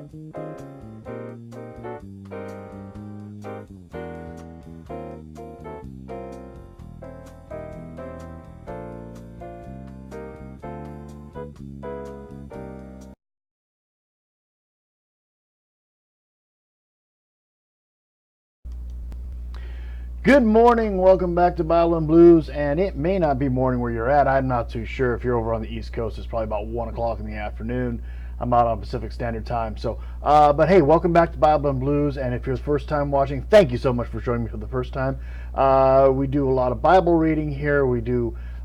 Good morning, welcome back to Bible and Blues, and it may not be morning where you're at. I'm not too sure. If you're over on the East Coast, it's probably about 1 o'clock in the afternoon. I'm out on Pacific Standard Time. But hey, welcome back to Bible and Blues, and if you're the first time watching, thank you so much for joining me for the first time. We do a lot of Bible reading here.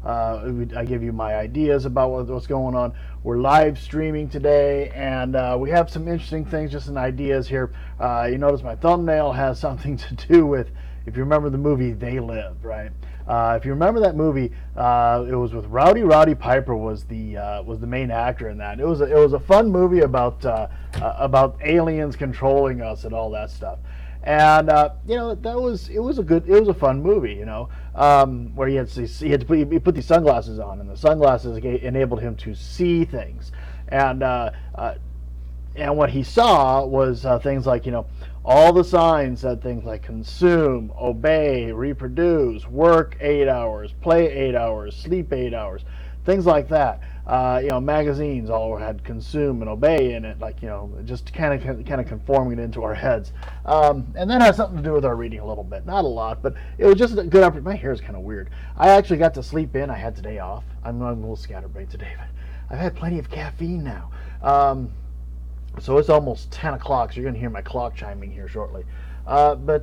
I give you my ideas about what's going on. We're live streaming today, and we have some interesting things, just some ideas here. You notice my thumbnail has something to do with, if you remember the movie They Live, right? If you remember that movie, it was with Roddy Piper was the main actor in that. It was a fun movie about aliens controlling us and all that stuff. And it was a fun movie, where he put these sunglasses on, and the sunglasses enabled him to see things, and what he saw was things like, all the signs said things like consume, obey, reproduce, work 8 hours, play 8 hours, sleep 8 hours, things like that. Magazines all had consume and obey in it, just kind of conforming it into our heads. And that has something to do with our reading a little bit, not a lot, but it was just a good opportunity. My hair is kind of weird. I actually got to sleep in. I had today off. I'm a little scatterbrained today, but I've had plenty of caffeine now. So it's almost 10 o'clock, so you're going to hear my clock chiming here shortly. Let me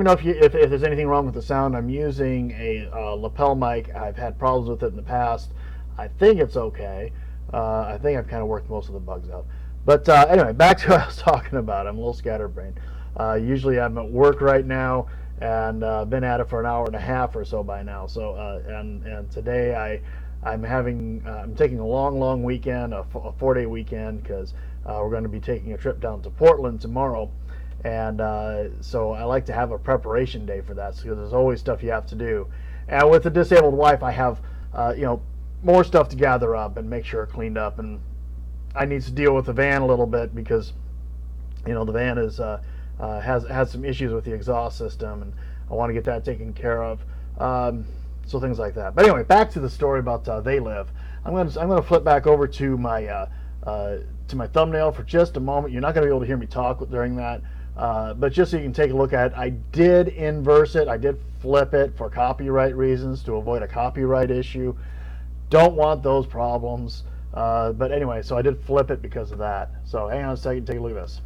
know if there's anything wrong with the sound. I'm using a lapel mic. I've had problems with it in the past. I think it's okay. I think I've kind of worked most of the bugs out. But anyway, back to what I was talking about. I'm a little scatterbrained. Usually I'm at work right now, and been at it for an hour and a half or so by now. And today I'm taking a long weekend, a 4-day weekend, because we're going to be taking a trip down to Portland tomorrow, and so I like to have a preparation day for that, because there's always stuff you have to do. And with the disabled wife, I have more stuff to gather up and make sure it's cleaned up, and I need to deal with the van a little bit, because the van has some issues with the exhaust system, and I want to get that taken care of. So things like that. But anyway, back to the story about They Live. I'm gonna flip back over to my thumbnail for just a moment. You're not gonna be able to hear me talk during that, but just so you can take a look at it, I did inverse it. I did flip it for copyright reasons, to avoid a copyright issue. Don't want those problems. But anyway, so I did flip it because of that. So hang on a second, take a look at this.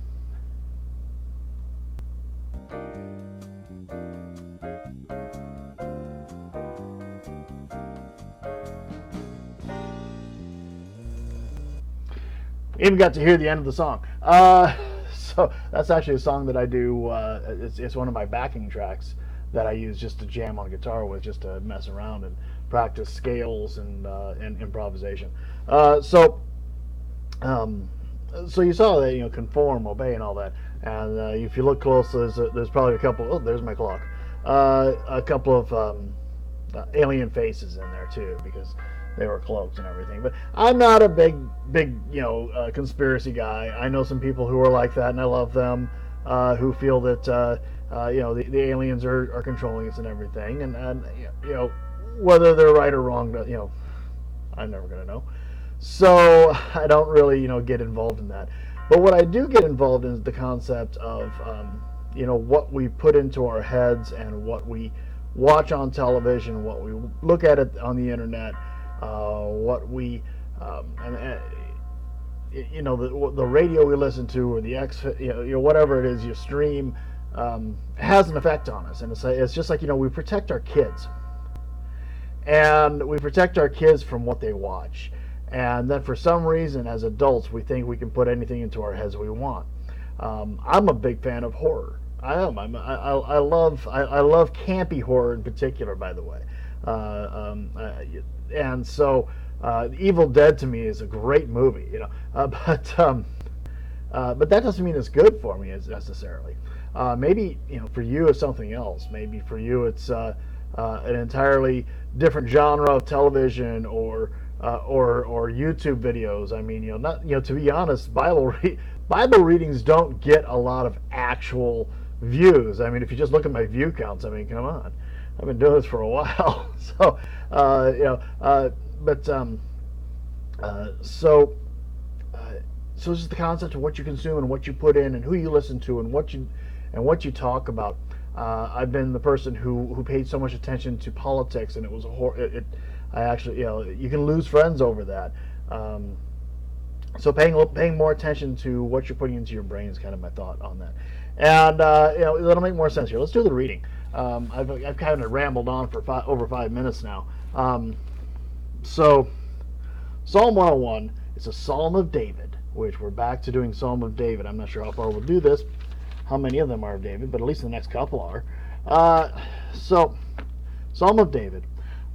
Even got to hear the end of the song. So that's actually a song that I do. It's one of my backing tracks that I use just to jam on guitar with, just to mess around and practice scales and improvisation. So you saw that, conform, obey, and all that. And if you look close, there's probably a couple. Oh, there's my clock. A couple of alien faces in there too, because they were cloaked and everything. But I'm not a big conspiracy guy. I know some people who are like that, and I love them, who feel that the aliens are controlling us and everything, and whether they're right or wrong, I'm never gonna know. So I don't really get involved in that. But what I do get involved in is the concept of what we put into our heads, and what we watch on television, what we look at it on the internet. What we the radio we listen to, or the whatever it is you stream, has an effect on us. And it's just like, we protect our kids, and we protect our kids from what they watch, and then for some reason as adults we think we can put anything into our heads we want. I'm a big fan of horror. I am. I love campy horror in particular, by the way. And so Evil Dead to me is a great movie, but that doesn't mean it's good for me necessarily. Maybe for you it's something else. Maybe for you it's an entirely different genre of television, or or YouTube videos. I mean, not to be honest, Bible readings don't get a lot of actual views. I mean, if you just look at my view counts, I mean, come on, I've been doing this for a while. So but so. So it's just the concept of what you consume and what you put in and who you listen to and what you talk about. I've been the person who paid so much attention to politics, and it was I actually, you can lose friends over that. So paying more attention to what you're putting into your brain is kind of my thought on that. And it'll make more sense here. Let's do the reading. I've kind of rambled on for over 5 minutes now. So Psalm 101 is a Psalm of David, which we're back to doing Psalm of David. I'm not sure how far we'll do this, how many of them are of David, but at least the next couple are. So, Psalm of David.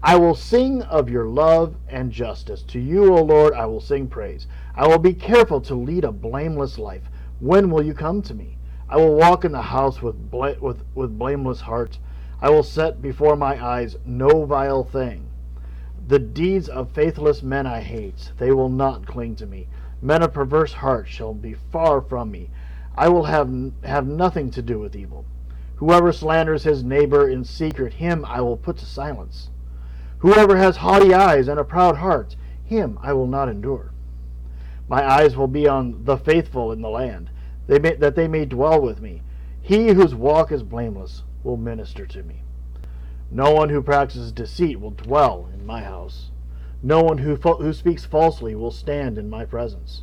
I will sing of your love and justice. To you, O Lord, I will sing praise. I will be careful to lead a blameless life. When will you come to me? I will walk in the house with blameless heart. I will set before my eyes no vile thing. The deeds of faithless men I hate. They will not cling to me. Men of perverse heart shall be far from me. I will have nothing to do with evil. Whoever slanders his neighbor in secret, him I will put to silence. Whoever has haughty eyes and a proud heart, him I will not endure. My eyes will be on the faithful in the land, that they may dwell with me. He whose walk is blameless will minister to me. No one who practices deceit will dwell in my house. No one who speaks falsely will stand in my presence.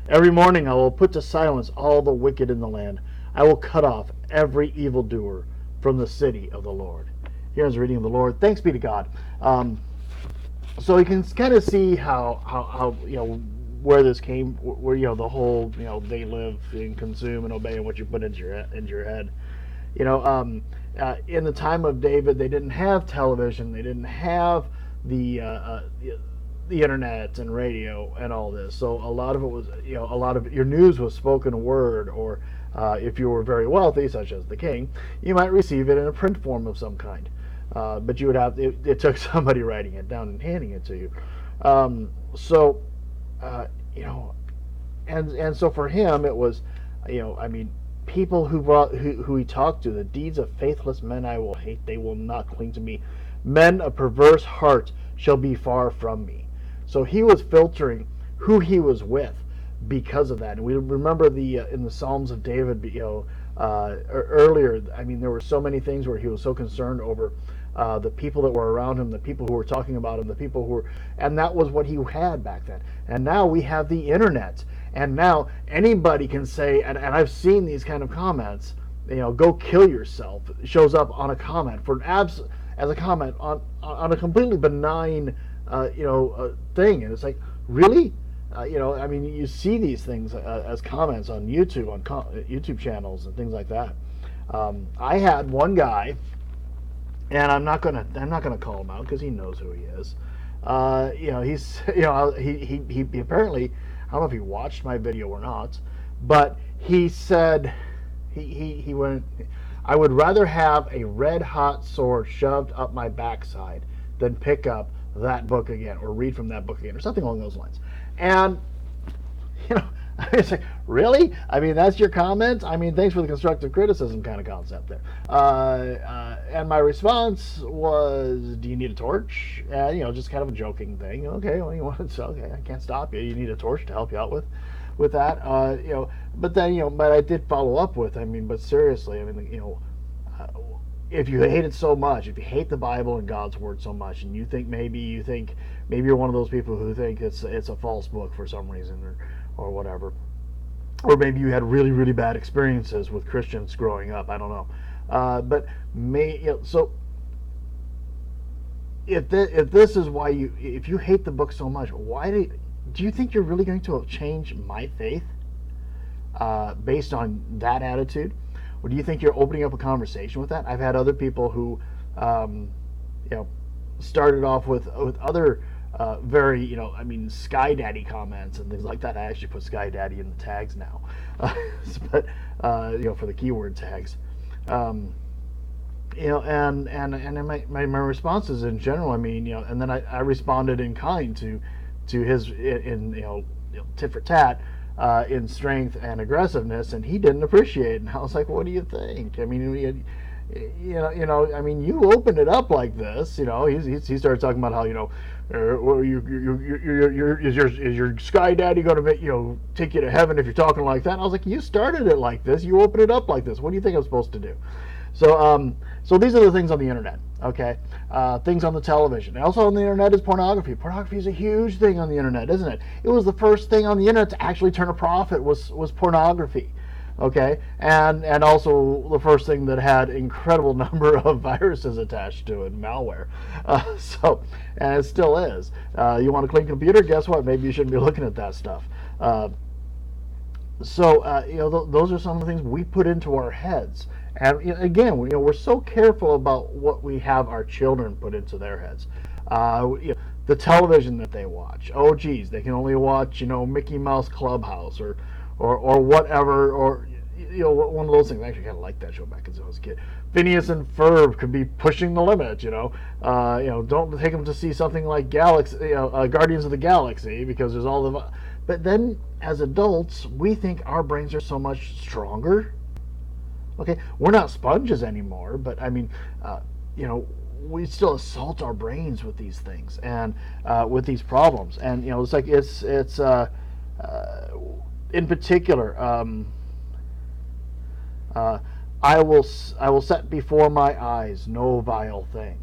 Every morning I will put to silence all the wicked in the land. I will cut off every evildoer from the city of the Lord. Here's the reading of the Lord. Thanks be to God. So you can kind of see how where this came, where the whole they live and consume and obey and what you put into your head. In the time of David, they didn't have television, they didn't have the internet and radio and all this. So a lot of it was, a lot of your news was spoken word, or if you were very wealthy, such as the king, you might receive it in a print form of some kind. But you would have, it took somebody writing it down and handing it to you. And so for him, it was, people who he talked to, the deeds of faithless men I will hate, they will not cling to me. Men of perverse heart shall be far from me. So he was filtering who he was with because of that. And we remember in the Psalms of David, earlier, there were so many things where he was so concerned over the people that were around him, the people who were talking about him, the people who were, and that was what he had back then. And now we have the internet, and now anybody can say, and I've seen these kind of comments, go kill yourself. It shows up on a comment as a comment on a completely benign thing, and it's like, really? You see these things as comments on YouTube, on YouTube channels and things like that. I had one guy, and I'm not gonna call him out because he knows who he is. He's he apparently, I don't know if he watched my video or not, but he said he went, I would rather have a red hot sword shoved up my backside than pick up that book again or read from that book again or something along those lines. And it's like, really? That's your comment? Thanks for the constructive criticism kind of concept there. And my response was, do you need a torch? Just kind of a joking thing. Okay, well, you want it, so okay, I can't stop you. You need a torch to help you out with that. But then, but I did follow up with, but seriously, if you hate it so much, if you hate the Bible and God's Word so much, and you think maybe you're one of those people who think it's a false book for some reason, or whatever, or maybe you had really, really bad experiences with Christians growing up, I don't know, but so if this is why if you hate the book so much, why do you think you're really going to change my faith based on that attitude? Or do you think you're opening up a conversation with that? I've had other people who, started off with other very, Sky Daddy comments and things like that. I actually put Sky Daddy in the tags now, but for the keyword tags. And my responses in general, I mean, and then I responded in kind to his in tit for tat, in strength and aggressiveness, and he didn't appreciate it. And I was like, what do you think? I mean, I mean, you opened it up like this. He started talking about how well, is your sky daddy going to take you to heaven if you're talking like that? And I was like, you started it like this. You opened it up like this. What do you think I'm supposed to do? So these are the things on the internet. Okay, things on the television. Also on the internet is pornography. Pornography is a huge thing on the internet, isn't it? It was the first thing on the internet to actually turn a profit was pornography. Okay, and also the first thing that had incredible number of viruses attached to it, malware. And it still is. You want a clean computer? Guess what? Maybe you shouldn't be looking at that stuff. Those are some of the things we put into our heads. And again, we're so careful about what we have our children put into their heads. The television that they watch. Oh, geez, they can only watch Mickey Mouse Clubhouse or whatever, or one of those things. I actually kind of liked that show back as I was a kid. Phineas and Ferb could be pushing the limit. Don't take them to see something like Guardians of the Galaxy, because there's all the. But then, as adults, we think our brains are so much stronger. Okay, we're not sponges anymore, but I mean, we still assault our brains with these things and with these problems, and it's like it's in particular, I will set before my eyes no vile thing.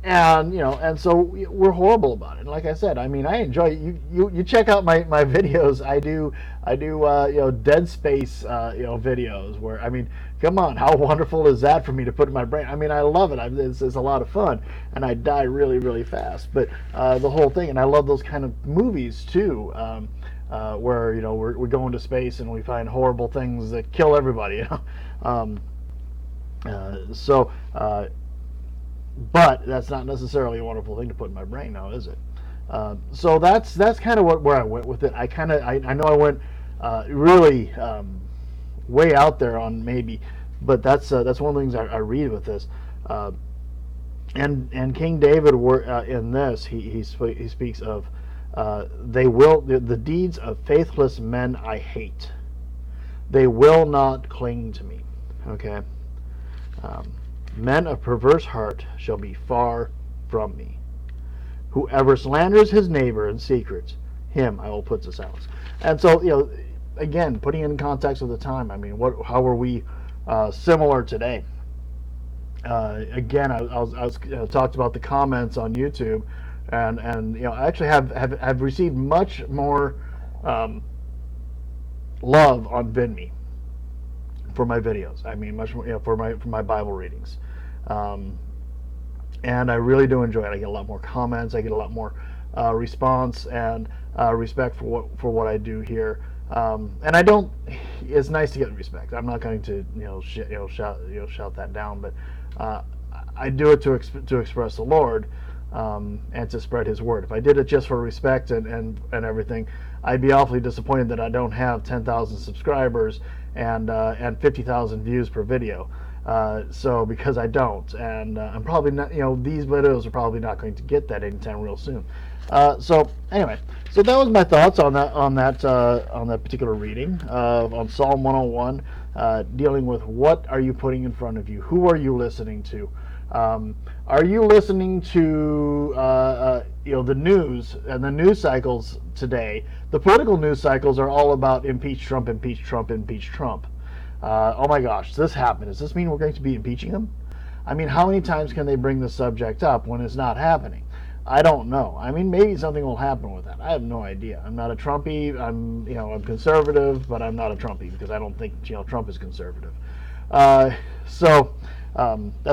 And so we're horrible about it. And like I said, I mean, I enjoy it. You check out my videos. I do Dead Space videos where, I mean, come on, how wonderful is that for me to put in my brain? I mean, I love it. It's a lot of fun, and I die really really fast. But the whole thing, and I love those kind of movies too, where we go into space and we find horrible things that kill everybody. But that's not necessarily a wonderful thing to put in my brain now, is it? So that's kind of where I went with it. I know I went really way out there on maybe, but that's one of the things I read with this. And King David in this he speaks of the deeds of faithless men I hate. They will not cling to me. Okay. Men of perverse heart shall be far from me. Whoever slanders his neighbor in secret, him I will put to silence. And so, again, putting it in context of the time, I mean, how are we similar today? Again, I was talked about the comments on YouTube, and I actually have received much more love on VidMe for my videos. I mean, much more, for my Bible readings, and I really do enjoy it. I get a lot more comments. I get a lot more response and respect for what I do here. And I don't. It's nice to get respect. I'm not going to shout that down, but I do it to express the Lord, and to spread His word. If I did it just for respect and everything, I'd be awfully disappointed that I don't have 10,000 subscribers and 50,000 views per video. So because I don't, and I'm probably not. These videos are probably not going to get that anytime real soon. So anyway, so that was my thoughts on that particular reading on Psalm 101, dealing with what are you putting in front of you? Who are you listening to? Are you listening to the news and the news cycles today? The political news cycles are all about impeach Trump, impeach Trump, impeach Trump. Oh my gosh, this happened. Does this mean we're going to be impeaching him? I mean, how many times can they bring the subject up when it's not happening? I don't know. I mean, maybe something will happen with that. I have no idea. I'm not a Trumpy. I'm conservative, but I'm not a Trumpy because I don't think Trump is conservative. That's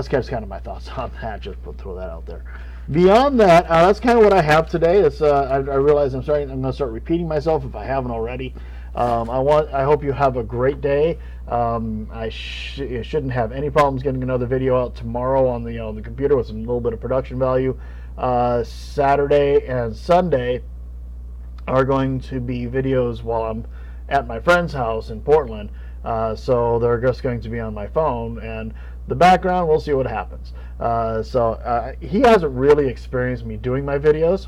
just kind of my thoughts on that. Just throw that out there. Beyond that, that's kind of what I have today. I realize I'm going to start repeating myself if I haven't already. I hope you have a great day. I shouldn't have any problems getting another video out tomorrow on the computer with some little bit of production value. Saturday and Sunday are going to be videos while I'm at my friend's house in Portland. So they're just going to be on my phone, and the background, we'll see what happens. He hasn't really experienced me doing my videos.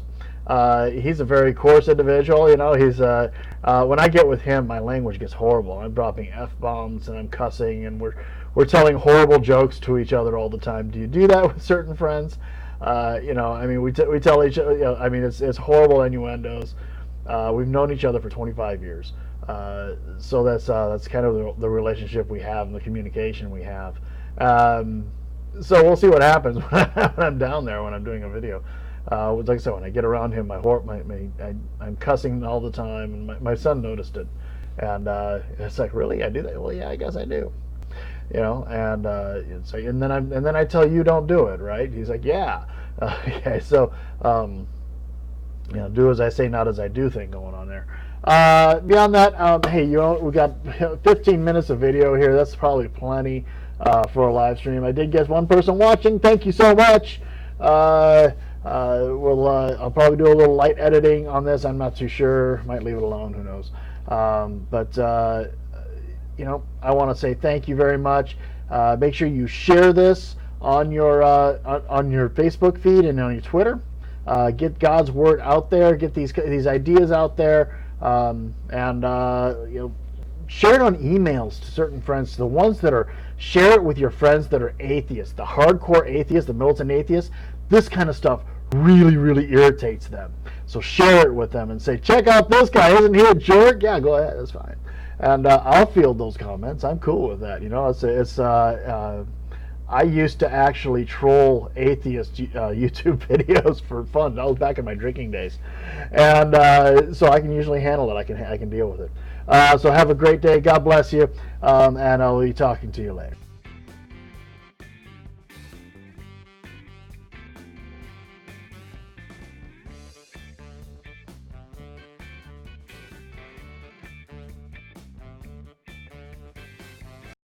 He's a very coarse individual. You know, he's when I get with him, my language gets horrible. I'm dropping F-bombs and I'm cussing, and we're telling horrible jokes to each other all the time. Do you do that with certain friends? You know, I mean, we tell each other. You know, I mean, it's horrible innuendos. We've known each other for 25 years, so that's kind of the relationship we have and the communication we have. So we'll see what happens when I'm down there when I'm doing a video. Like I said, when I get around him, I'm cussing all the time, and my son noticed it, and it's like, really, I do that? Well, yeah, I guess I do. You know, and then I tell you don't do it, right? He's like, yeah. Okay, so you know, do as I say, not as I do thing going on there. Beyond that, hey, you know, we got 15 minutes of video here. That's probably plenty for a live stream. I did get one person watching. Thank you so much. I'll probably do a little light editing on this. I'm not too sure. Might leave it alone. Who knows? You know, I want to say thank you very much. Make sure you share this on your Facebook feed and on your Twitter. Get God's word out there. Get these ideas out there, and you know, share it on emails to certain friends. The ones that are share it with your friends that are atheists, the hardcore atheists, the militant atheists. This kind of stuff really, really irritates them. So share it with them and say, check out this guy. Isn't he a jerk? Yeah, go ahead. That's fine. And I'll field those comments. I'm cool with that. You know, I used to actually troll atheist YouTube videos for fun. That was back in my drinking days, and so I can usually handle it. I can deal with it. So have a great day. God bless you, and I'll be talking to you later.